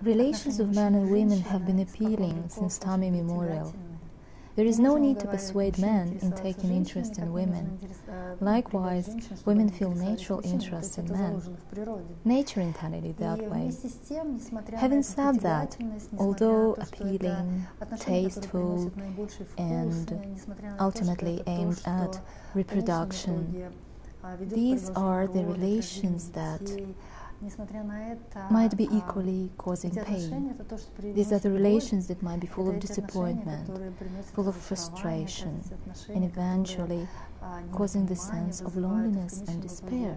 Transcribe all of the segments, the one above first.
Relations of men and women have been appealing since time immemorial. There is no need to persuade men in taking interest in women. Likewise, women feel natural interest in men. Nature intended it that way. Having said that, although appealing, tasteful, and ultimately aimed at reproduction, these are the relations that might be equally causing pain. These are the relations that might be full of disappointment, full of frustration, and eventually causing the sense of loneliness and despair.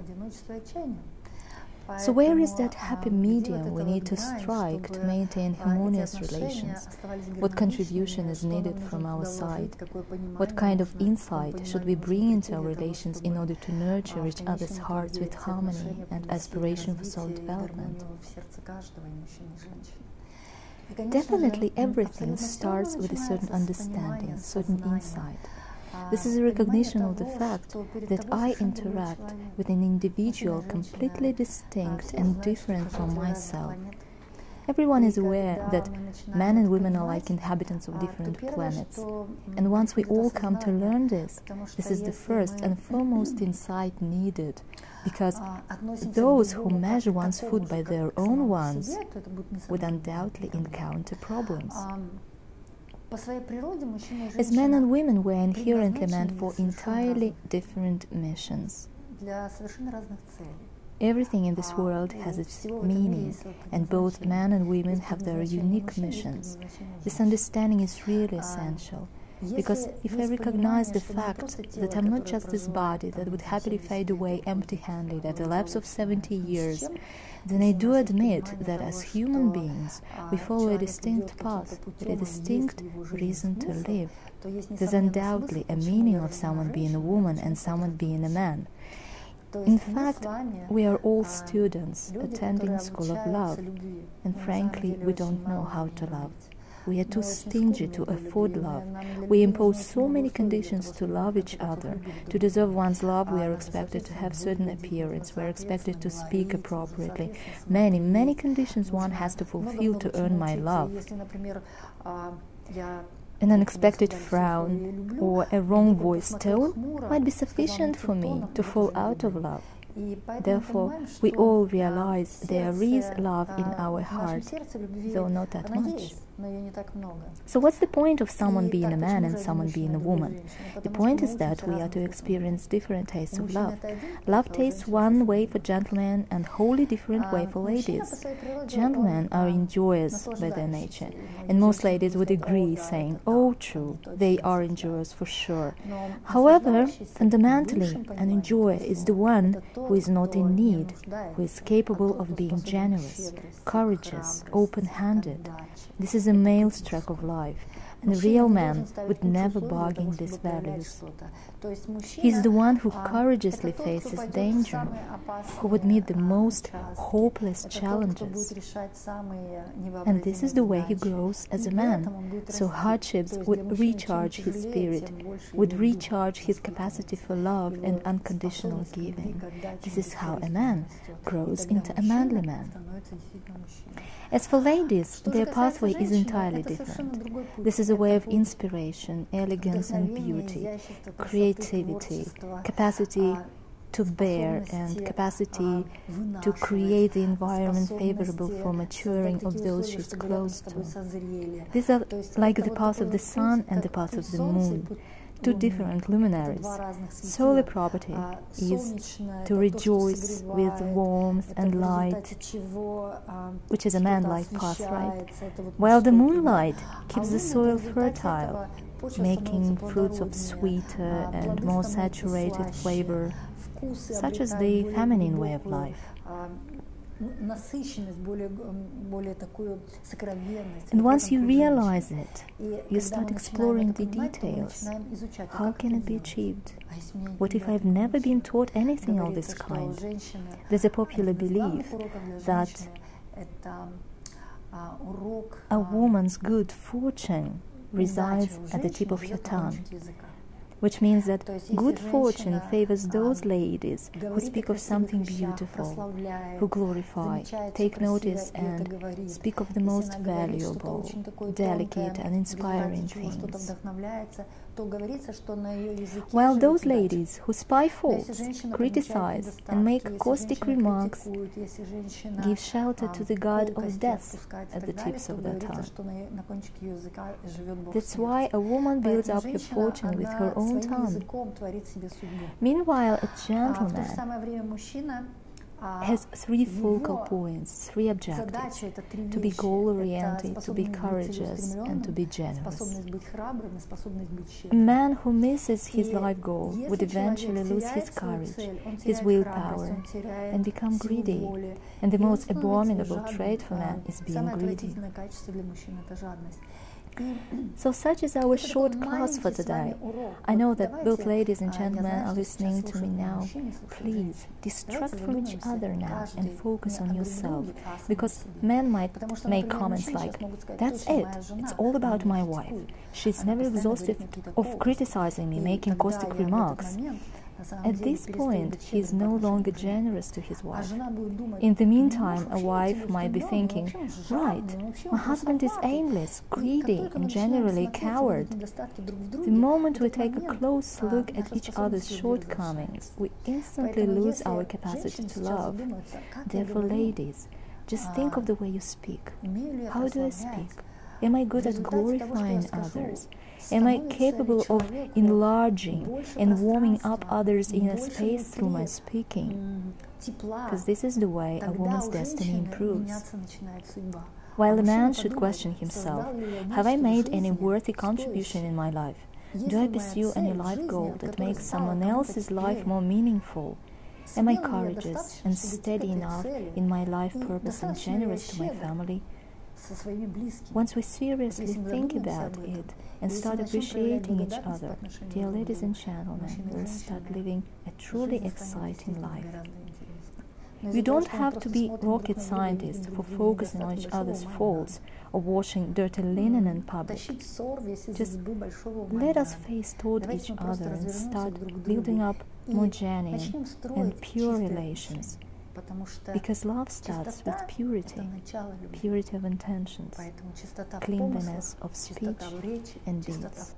So where is that happy medium we need to strike to maintain harmonious relations? What contribution is needed from our side? What kind of insight should we bring into our relations in order to nurture each other's hearts with harmony and aspiration for soul development? Definitely everything starts with a certain understanding, certain insight. This is a recognition of the fact that I interact with an individual completely distinct and different from myself. Everyone is aware that men and women are like inhabitants of different planets. And once we all come to learn this, this is the first and foremost insight needed, because those who measure one's food by their own ones would undoubtedly encounter problems. As men and women were inherently meant for entirely different missions. Everything in this world has its meaning, and both men and women have their unique missions. This understanding is really essential, because if I recognize the fact that I'm not just this body that would happily fade away empty-handed at the lapse of 70 years, then I do admit that as human beings, we follow a distinct path, with a distinct reason to live. There's undoubtedly a meaning of someone being a woman and someone being a man. In fact, we are all students attending School of Love, and frankly, we don't know how to love. We are too stingy to afford love. We impose so many conditions to love each other. To deserve one's love, we are expected to have certain appearance. We are expected to speak appropriately. Many conditions one has to fulfill to earn my love. An unexpected frown or a wrong voice tone might be sufficient for me to fall out of love. Therefore, we all realize there is love in our heart, though not that much. So what's the point of someone being a man and someone being a woman? The point is that we are to experience different tastes of love. Love tastes one way for gentlemen and wholly different way for ladies. Gentlemen are enjoyers by their nature, and most ladies would agree, saying, "Oh, true, they are enjoyers for sure." However, fundamentally, an enjoyer is the one who is not in need, who is capable of being generous, courageous, open-handed. This is a male streak of life, and a real man would never bargain these values. He is the one who courageously faces danger, who would meet the most hopeless challenges. And this is the way he grows as a man. So hardships would recharge his spirit, would recharge his capacity for love and unconditional giving. This is how a man grows into a manly man. As for ladies, their pathway is entirely different. This is a way of inspiration, elegance and beauty, creativity, capacity to bear, and capacity to create the environment favorable for maturing of those she's close to. These are like the path of the sun and the path of the moon, two different luminaries. Solar property is to rejoice with warmth and light, which is a man-like path, right? While the moonlight keeps the soil fertile, making fruits of sweeter and more saturated flavor, such as the feminine way of life. And once you realize it, you start exploring the details. How can it be achieved? What if I've never been taught anything of this kind? There's a popular belief that a woman's good fortune resides at the tip of her tongue. which means that good fortune favors those ladies who speak of something beautiful, who glorify, take notice, and speak of the most valuable, delicate, and inspiring things. While those ladies who spy faults, criticize, and make caustic remarks give shelter to the god of death at the tips of their tongue. That's why a woman builds up her fortune with her own tongue. Meanwhile, a gentleman has three focal points, three objectives: to be goal-oriented, to be courageous, and to be generous. A man who misses his life goal would eventually lose his courage, his willpower, and become greedy. And the most abominable trait for man is being greedy. So such is our short class for today. I know that both ladies and gentlemen are listening to me now. Please, distract from each other now and focus on yourself, because men might make comments like, "That's it, it's all about my wife. She's never exhausted of criticizing me, making caustic remarks." At this point, he is no longer generous to his wife. In the meantime, a wife might be thinking, "Right, my husband is aimless, greedy, and generally a coward." The moment we take a close look at each other's shortcomings, we instantly lose our capacity to love. Therefore, ladies, just think of the way you speak. How do I speak? Am I good at glorifying others? Am I capable of enlarging and warming up others' inner space through my speaking? Because this is the way a woman's destiny improves. While a man should question himself, have I made any worthy contribution in my life? Do I pursue any life goal that makes someone else's life more meaningful? Am I courageous and steady enough in my life purpose and generous to my family? Once we seriously think about it and start appreciating each other, dear ladies and gentlemen, we'll start living a truly exciting life. We don't have to be rocket scientists for focusing on each other's faults or washing dirty linen in public. Just let us face toward each other and start building up more genuine and pure relations. Because love starts with purity, purity of intentions, cleanliness of speech and deeds.